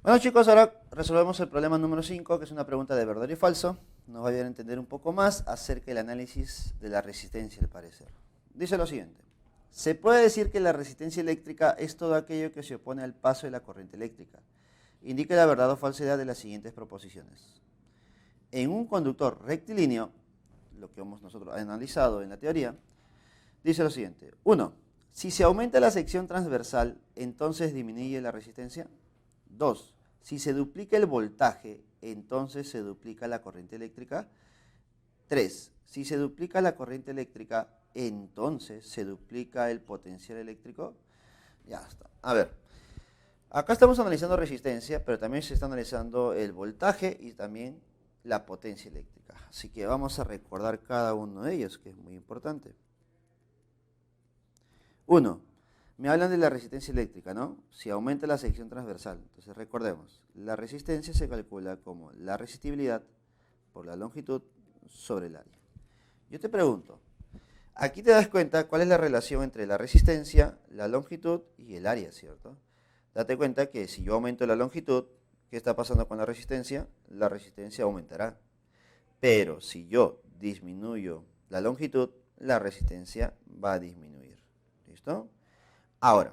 Bueno chicos, ahora resolvemos el problema número 5, que es una pregunta de verdadero y falso. Nos va a ayudar a entender un poco más acerca del análisis de la resistencia del parecer. Dice lo siguiente: se puede decir que la resistencia eléctrica es todo aquello que se opone al paso de la corriente eléctrica. Indique la verdad o falsedad de las siguientes proposiciones. En un conductor rectilíneo, lo que hemos nosotros analizado en la teoría, dice lo siguiente. 1. Si se aumenta la sección transversal, entonces disminuye la resistencia. 2. Si se duplica el voltaje, entonces se duplica la corriente eléctrica. 3. Si se duplica la corriente eléctrica, entonces se duplica el potencial eléctrico. Ya está. A ver, acá estamos analizando resistencia, pero también se está analizando el voltaje y también la potencia eléctrica. Así que vamos a recordar cada uno de ellos, que es muy importante. 1. Me hablan de la resistencia eléctrica, ¿no? Si aumenta la sección transversal. Entonces recordemos, la resistencia se calcula como la resistibilidad por la longitud sobre el área. Yo te pregunto, aquí te das cuenta cuál es la relación entre la resistencia, la longitud y el área, ¿cierto? Date cuenta que si yo aumento la longitud, ¿qué está pasando con la resistencia? La resistencia aumentará. Pero si yo disminuyo la longitud, la resistencia va a disminuir. ¿Listo? Ahora,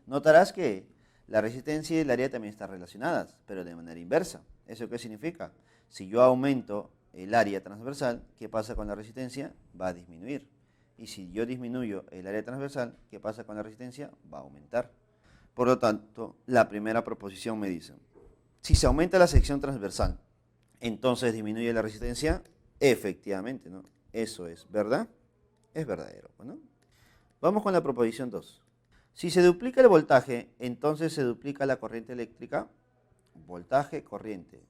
notarás que la resistencia y el área también están relacionadas, pero de manera inversa. ¿Eso qué significa? Si yo aumento el área transversal, ¿qué pasa con la resistencia? Va a disminuir. Y si yo disminuyo el área transversal, ¿qué pasa con la resistencia? Va a aumentar. Por lo tanto, la primera proposición me dice, si se aumenta la sección transversal, entonces disminuye la resistencia. Efectivamente, ¿no? Eso es verdad. Es verdadero, ¿no? Vamos con la proposición 2. Si se duplica el voltaje, entonces se duplica la corriente eléctrica. Voltaje, corriente.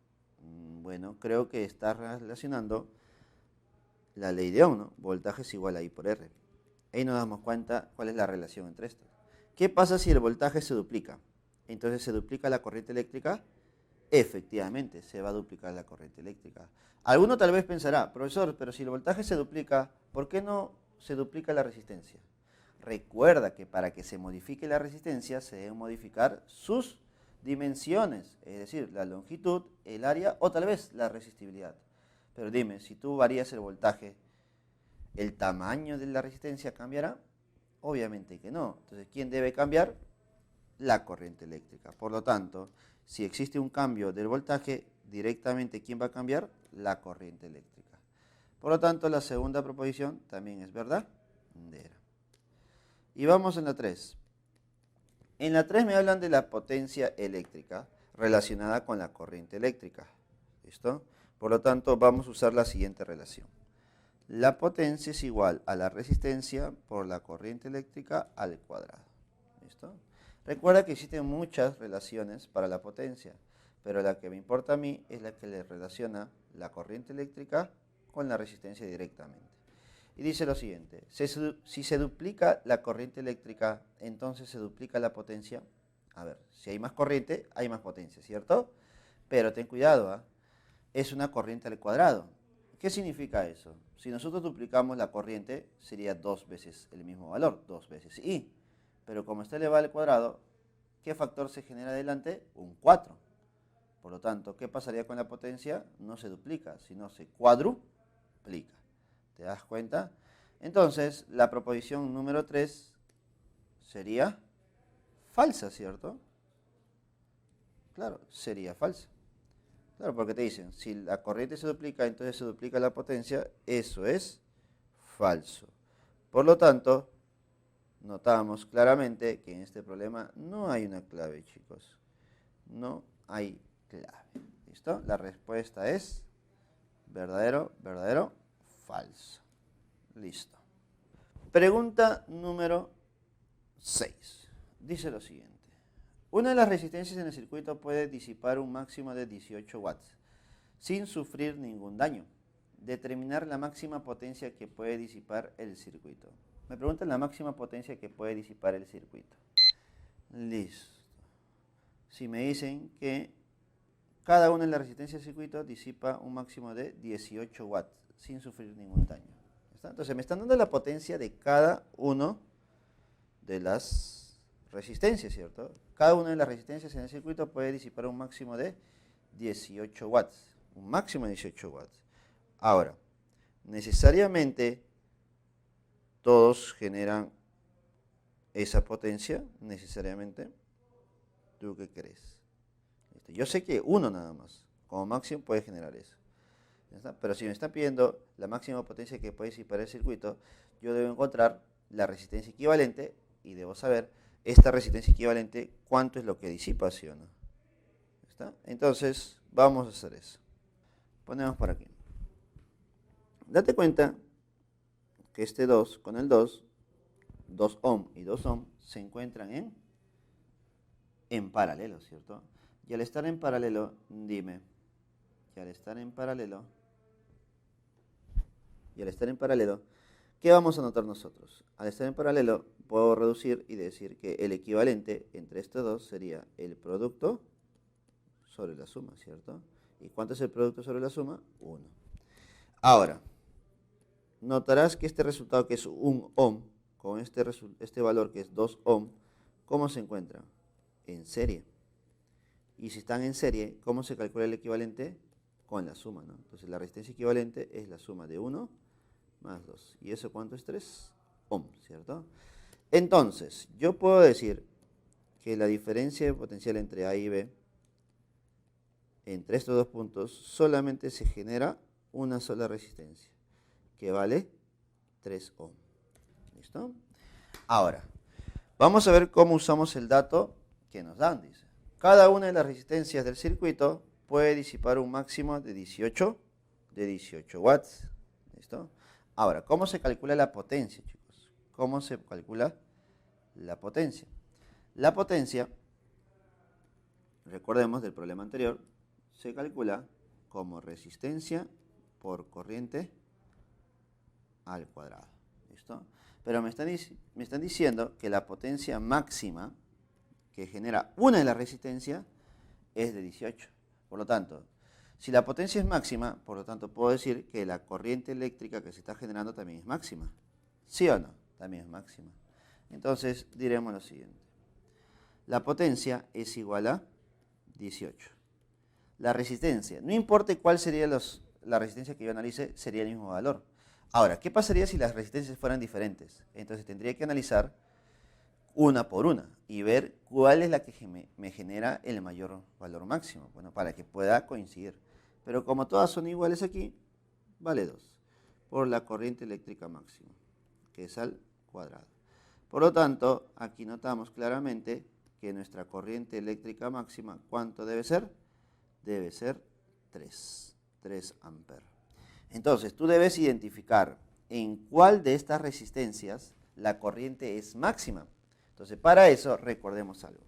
Bueno, creo que está relacionando la ley de Ohm, ¿no? Voltaje es igual a I por R. Ahí nos damos cuenta cuál es la relación entre estas. ¿Qué pasa si el voltaje se duplica? Entonces se duplica la corriente eléctrica. Efectivamente, se va a duplicar la corriente eléctrica. Alguno tal vez pensará, profesor, pero si el voltaje se duplica, ¿por qué no se duplica la resistencia? Recuerda que para que se modifique la resistencia se deben modificar sus dimensiones, es decir, la longitud, el área o tal vez la resistibilidad. Pero dime, si tú varías el voltaje, ¿el tamaño de la resistencia cambiará? Obviamente que no. Entonces, ¿quién debe cambiar? La corriente eléctrica. Por lo tanto, si existe un cambio del voltaje, directamente ¿quién va a cambiar? La corriente eléctrica. Por lo tanto, la segunda proposición también es verdadera. Y vamos en la 3. En la 3 me hablan de la potencia eléctrica relacionada con la corriente eléctrica. ¿Listo? Por lo tanto, vamos a usar la siguiente relación. La potencia es igual a la resistencia por la corriente eléctrica al cuadrado. ¿Listo? Recuerda que existen muchas relaciones para la potencia, pero la que me importa a mí es la que le relaciona la corriente eléctrica con la resistencia directamente. Y dice lo siguiente, si se duplica la corriente eléctrica, entonces se duplica la potencia. A ver, si hay más corriente, hay más potencia, ¿cierto? Pero ten cuidado, ¿eh? Es una corriente al cuadrado. ¿Qué significa eso? Si nosotros duplicamos la corriente, sería 2 veces el mismo valor, 2 veces I. Pero como está elevado al cuadrado, ¿qué factor se genera adelante? Un 4. Por lo tanto, ¿qué pasaría con la potencia? No se duplica, sino se cuadruplica. ¿Te das cuenta? Entonces, la proposición número 3 sería falsa, ¿cierto? Claro, sería falsa. Claro, porque te dicen, si la corriente se duplica, entonces se duplica la potencia. Eso es falso. Por lo tanto, notamos claramente que en este problema no hay una clave, chicos. No hay clave. ¿Listo? La respuesta es verdadero, verdadero, falso. Listo. Pregunta número 6. Dice lo siguiente. Una de las resistencias en el circuito puede disipar un máximo de 18 watts sin sufrir ningún daño. Determinar la máxima potencia que puede disipar el circuito. Me preguntan la máxima potencia que puede disipar el circuito. Listo. Si me dicen que cada una de las resistencias del circuito disipa un máximo de 18 watts sin sufrir ningún daño. ¿Está? Entonces me están dando la potencia de cada uno de las resistencia, ¿cierto? Cada una de las resistencias en el circuito puede disipar un máximo de 18 watts. Un máximo de 18 watts. Ahora, necesariamente todos generan esa potencia, necesariamente. ¿Tú qué crees? Yo sé que uno nada más, como máximo, puede generar eso. Pero si me están pidiendo la máxima potencia que puede disipar el circuito, yo debo encontrar la resistencia equivalente y debo saber esta resistencia equivalente cuánto es lo que disipa, ¿sí o no? ¿Está? Entonces, vamos a hacer eso. Ponemos por aquí. Date cuenta que este 2 con el 2 ohm y 2 ohm se encuentran en paralelo, ¿cierto? Y al estar en paralelo, dime, y al estar en paralelo, ¿qué vamos a notar nosotros? Al estar en paralelo, puedo reducir y decir que el equivalente entre estos dos sería el producto sobre la suma, ¿cierto? ¿Y cuánto es el producto sobre la suma? 1. Ahora, notarás que este resultado que es 1 ohm, con este valor que es 2 ohm, ¿cómo se encuentra? En serie. Y si están en serie, ¿cómo se calcula el equivalente? Con la suma, ¿no? Entonces la resistencia equivalente es la suma de 1 más 2. ¿Y eso cuánto es? 3 ohm, ¿cierto? Entonces, yo puedo decir que la diferencia de potencial entre A y B, entre estos dos puntos, solamente se genera una sola resistencia, que vale 3 ohm. ¿Listo? Ahora, vamos a ver cómo usamos el dato que nos dan, dice. Cada una de las resistencias del circuito puede disipar un máximo de 18 watts. ¿Listo? Ahora, ¿cómo se calcula la potencia, chicos? ¿Cómo se calcula la potencia? La potencia, recordemos del problema anterior, se calcula como resistencia por corriente al cuadrado. ¿Listo? Pero me están diciendo que la potencia máxima que genera una de las resistencias es de 18. Por lo tanto, si la potencia es máxima, por lo tanto puedo decir que la corriente eléctrica que se está generando también es máxima. ¿Sí o no? También es máxima. Entonces diremos lo siguiente. La potencia es igual a 18. La resistencia, no importa cuál sería la resistencia que yo analice, sería el mismo valor. Ahora, ¿qué pasaría si las resistencias fueran diferentes? Entonces tendría que analizar una por una y ver cuál es la que me genera el mayor valor máximo, bueno, para que pueda coincidir. Pero como todas son iguales aquí, vale 2 por la corriente eléctrica máxima, que es al cuadrado. Por lo tanto, aquí notamos claramente que nuestra corriente eléctrica máxima, ¿cuánto debe ser? Debe ser 3 amperes. Entonces, tú debes identificar en cuál de estas resistencias la corriente es máxima. Entonces, para eso, recordemos algo.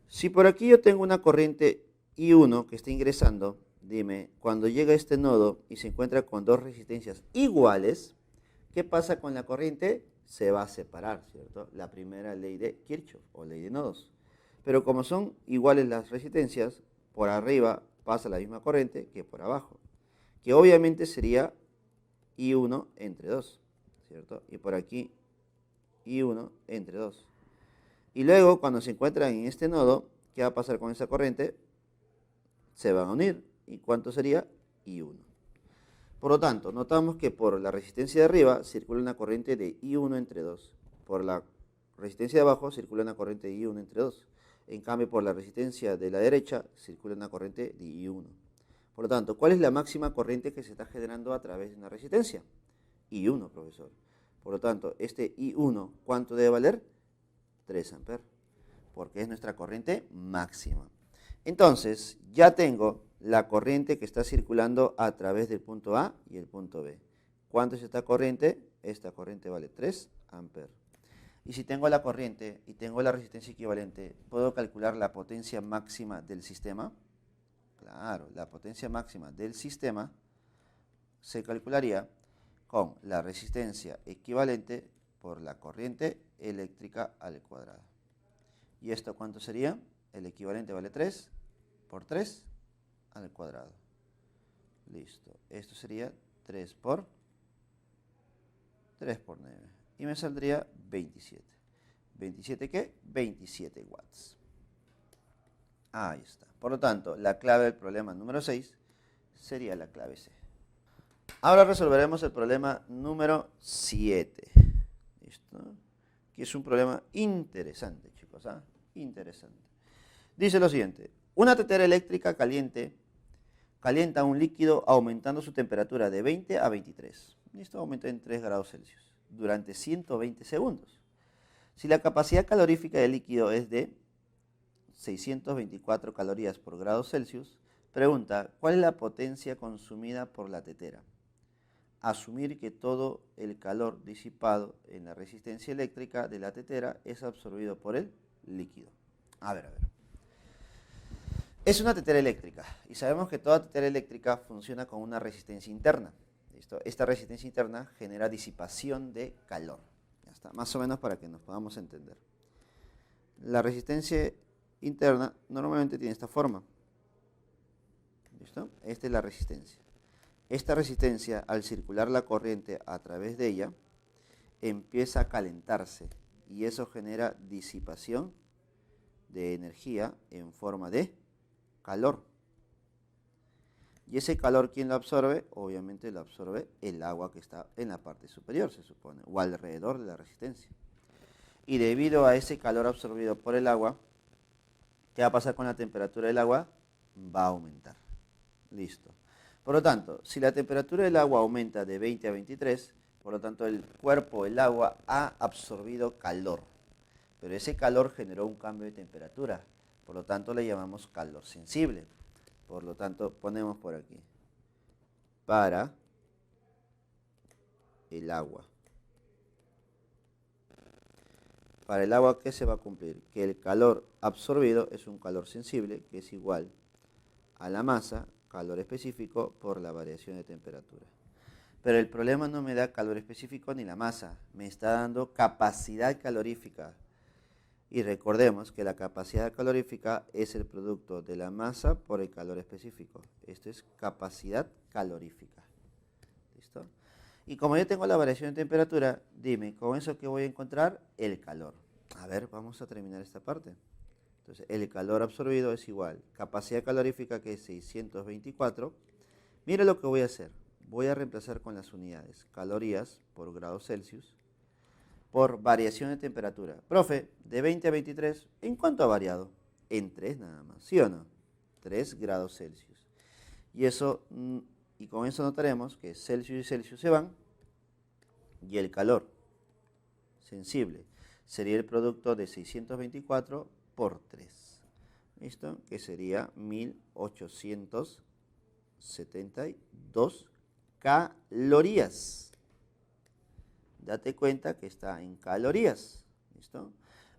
Si por aquí yo tengo una corriente I1 que está ingresando, dime, cuando llega a este nodo y se encuentra con dos resistencias iguales, ¿qué pasa con la corriente? Se va a separar, ¿cierto? La primera ley de Kirchhoff o ley de nodos. Pero como son iguales las resistencias, por arriba pasa la misma corriente que por abajo, que obviamente sería I1 entre 2, ¿cierto? Y por aquí I1 entre 2. Y luego, cuando se encuentran en este nodo, ¿qué va a pasar con esa corriente? Se van a unir. ¿Y cuánto sería? I1. Por lo tanto, notamos que por la resistencia de arriba circula una corriente de I1 entre 2. Por la resistencia de abajo circula una corriente de I1 entre 2. En cambio, por la resistencia de la derecha circula una corriente de I1. Por lo tanto, ¿cuál es la máxima corriente que se está generando a través de una resistencia? I1, profesor. Por lo tanto, este I1, ¿cuánto debe valer? 3 amperes, porque es nuestra corriente máxima. Entonces, ya tengo la corriente que está circulando a través del punto A y el punto B. ¿Cuánto es esta corriente? Esta corriente vale 3 amperes. Y si tengo la corriente y tengo la resistencia equivalente, ¿puedo calcular la potencia máxima del sistema? Claro, la potencia máxima del sistema se calcularía con la resistencia equivalente por la corriente eléctrica al cuadrado. ¿Y esto cuánto sería? El equivalente vale 3 por 3 al cuadrado. Listo. Esto sería 3 por 9. Y me saldría 27. 27 ¿qué? 27 watts. Ahí está. Por lo tanto, la clave del problema número 6 sería la clave C. Ahora resolveremos el problema número 7. ¿Listo? Que es un problema interesante, chicos. ¿Ah? Interesante. Dice lo siguiente. Una tetera eléctrica calienta un líquido aumentando su temperatura de 20 a 23. Esto aumenta en 3 grados Celsius durante 120 segundos. Si la capacidad calorífica del líquido es de 624 calorías por grado Celsius, pregunta, ¿cuál es la potencia consumida por la tetera? Asumir que todo el calor disipado en la resistencia eléctrica de la tetera es absorbido por el líquido. A ver. Es una tetera eléctrica y sabemos que toda tetera eléctrica funciona con una resistencia interna. ¿Listo? Esta resistencia interna genera disipación de calor. Ya está, más o menos para que nos podamos entender. La resistencia interna normalmente tiene esta forma. ¿Listo? Esta es la resistencia. Esta resistencia, al circular la corriente a través de ella, empieza a calentarse y eso genera disipación de energía en forma de calor. Y ese calor, ¿quién lo absorbe? Obviamente lo absorbe el agua que está en la parte superior, se supone, o alrededor de la resistencia. Y debido a ese calor absorbido por el agua, ¿qué va a pasar con la temperatura del agua? Va a aumentar. Listo. Por lo tanto, si la temperatura del agua aumenta de 20 a 23, por lo tanto el cuerpo, el agua, ha absorbido calor. Pero ese calor generó un cambio de temperatura. Por lo tanto, le llamamos calor sensible. Por lo tanto, ponemos por aquí. Para el agua. Para el agua, ¿qué se va a cumplir? Que el calor absorbido es un calor sensible, que es igual a la masa, calor específico, por la variación de temperatura. Pero el problema no me da calor específico ni la masa, me está dando capacidad calorífica. Y recordemos que la capacidad calorífica es el producto de la masa por el calor específico. Esto es capacidad calorífica. ¿Listo? Y como yo tengo la variación de temperatura, dime, ¿con eso qué voy a encontrar? El calor. A ver, vamos a terminar esta parte. Entonces, el calor absorbido es igual. Capacidad calorífica, que es 624. Mira lo que voy a hacer. Voy a reemplazar con las unidades. Calorías por grados Celsius por variación de temperatura. Profe, de 20 a 23, ¿en cuánto ha variado? En 3 nada más, ¿sí o no? 3 grados Celsius. Y con eso notaremos que Celsius y Celsius se van y el calor sensible sería el producto de 624 por 3. ¿Listo? Que sería 1872 calorías. Date cuenta que está en calorías. ¿Listo?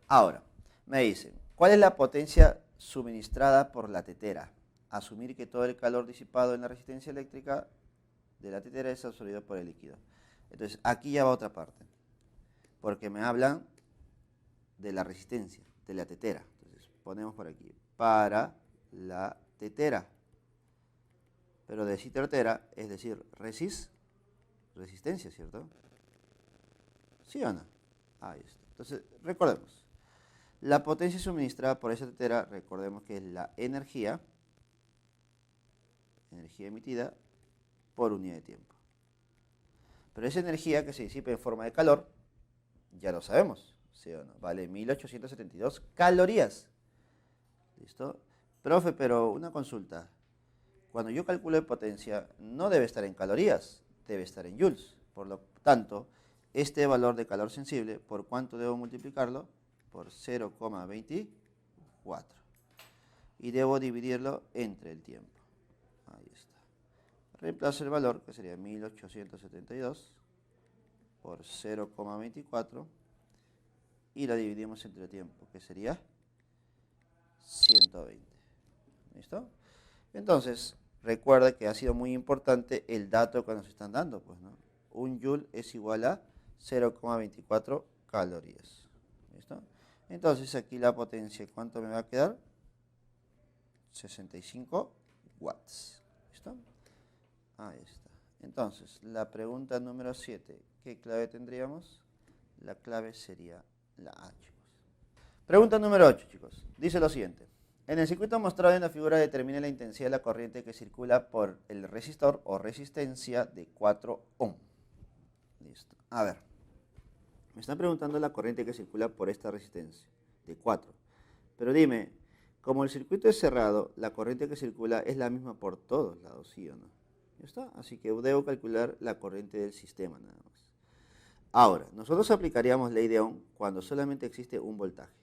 Ahora, me dicen, ¿cuál es la potencia suministrada por la tetera? Asumir que todo el calor disipado en la resistencia eléctrica de la tetera es absorbido por el líquido. Entonces, aquí ya va otra parte. Porque me hablan de la resistencia, de la tetera. Entonces, ponemos por aquí, para la tetera. Pero decir tetera es decir resistencia, ¿cierto? ¿Sí o no? Ahí está. Entonces, recordemos. La potencia suministrada por esa tetera, recordemos que es la energía emitida por unidad de tiempo. Pero esa energía que se disipa en forma de calor, ya lo sabemos, ¿sí o no? Vale 1872 calorías. ¿Listo? Profe, pero una consulta. Cuando yo calculo potencia, no debe estar en calorías, debe estar en joules. Por lo tanto, este valor de calor sensible, ¿por cuánto debo multiplicarlo? Por 0,24. Y debo dividirlo entre el tiempo. Ahí está. Reemplazo el valor, que sería 1872 por 0,24. Y lo dividimos entre el tiempo, que sería 120. ¿Listo? Entonces, recuerda que ha sido muy importante el dato que nos están dando, pues, ¿no? Un joule es igual a 0,24 calorías. ¿Listo? Entonces, aquí la potencia, ¿cuánto me va a quedar? 65 watts. ¿Listo? Ahí está. Entonces, la pregunta número 7, ¿qué clave tendríamos? La clave sería la A, chicos. Pregunta número 8, chicos. Dice lo siguiente. En el circuito mostrado en la figura determine la intensidad de la corriente que circula por el resistor o resistencia de 4 ohm. Listo. A ver. Me están preguntando la corriente que circula por esta resistencia de 4. Pero dime, como el circuito es cerrado, la corriente que circula es la misma por todos lados, ¿sí o no? ¿Ya está? Así que debo calcular la corriente del sistema nada más. Ahora, nosotros aplicaríamos ley de Ohm cuando solamente existe un voltaje,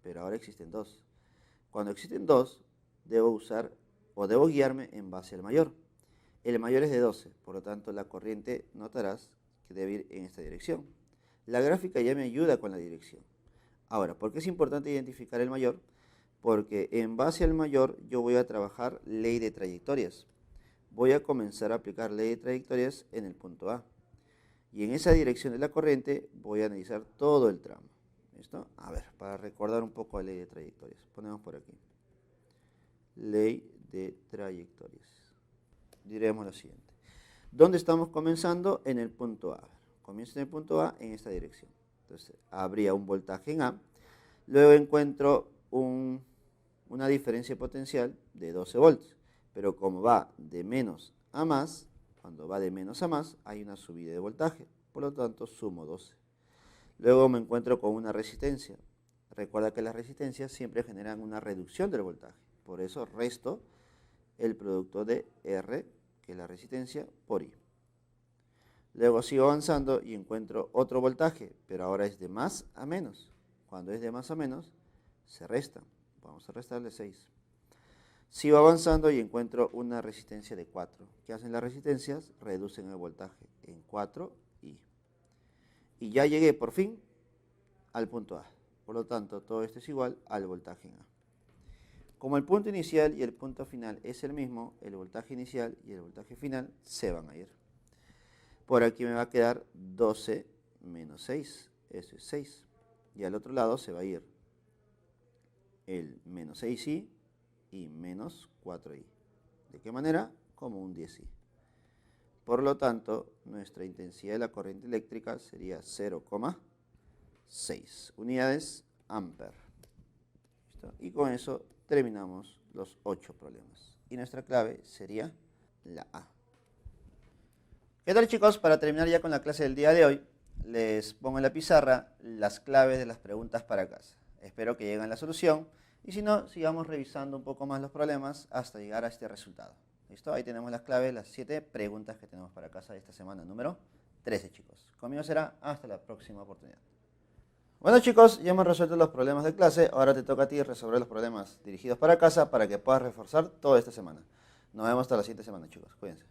pero ahora existen dos. Cuando existen dos, debo usar o debo guiarme en base al mayor. El mayor es de 12, por lo tanto la corriente notarás que debe ir en esta dirección. La gráfica ya me ayuda con la dirección. Ahora, ¿por qué es importante identificar el mayor? Porque en base al mayor yo voy a trabajar ley de trayectorias. Voy a comenzar a aplicar ley de trayectorias en el punto A. Y en esa dirección de la corriente voy a analizar todo el tramo. ¿Listo? A ver, para recordar un poco la ley de trayectorias. Ponemos por aquí. Ley de trayectorias. Diremos lo siguiente. ¿Dónde estamos comenzando? En el punto A. Comienzo en el punto A en esta dirección. Entonces, habría un voltaje en A. Luego encuentro una diferencia potencial de 12 volts. Pero como va de menos a más, cuando va de menos a más, hay una subida de voltaje. Por lo tanto, sumo 12. Luego me encuentro con una resistencia. Recuerda que las resistencias siempre generan una reducción del voltaje. Por eso resto el producto de R, que es la resistencia, por I. Luego sigo avanzando y encuentro otro voltaje, pero ahora es de más a menos. Cuando es de más a menos, se resta. Vamos a restarle 6. Sigo avanzando y encuentro una resistencia de 4. ¿Qué hacen las resistencias? Reducen el voltaje en 4 y ya llegué por fin al punto A. Por lo tanto, todo esto es igual al voltaje en A. Como el punto inicial y el punto final es el mismo, el voltaje inicial y el voltaje final se van a ir. Por aquí me va a quedar 12 menos 6, eso es 6. Y al otro lado se va a ir el menos 6i y menos 4i. ¿De qué manera? Como un 10i. Por lo tanto, nuestra intensidad de la corriente eléctrica sería 0,6 unidades amper. ¿Listo? Y con eso terminamos los 8 problemas. Y nuestra clave sería la A. ¿Qué tal, chicos? Para terminar ya con la clase del día de hoy, les pongo en la pizarra las claves de las preguntas para casa. Espero que lleguen a la solución. Y si no, sigamos revisando un poco más los problemas hasta llegar a este resultado. ¿Listo? Ahí tenemos las claves, las 7 preguntas que tenemos para casa de esta semana número 13, chicos. Conmigo será hasta la próxima oportunidad. Bueno, chicos, ya hemos resuelto los problemas de clase. Ahora te toca a ti resolver los problemas dirigidos para casa para que puedas reforzar toda esta semana. Nos vemos hasta la siguiente semana, chicos. Cuídense.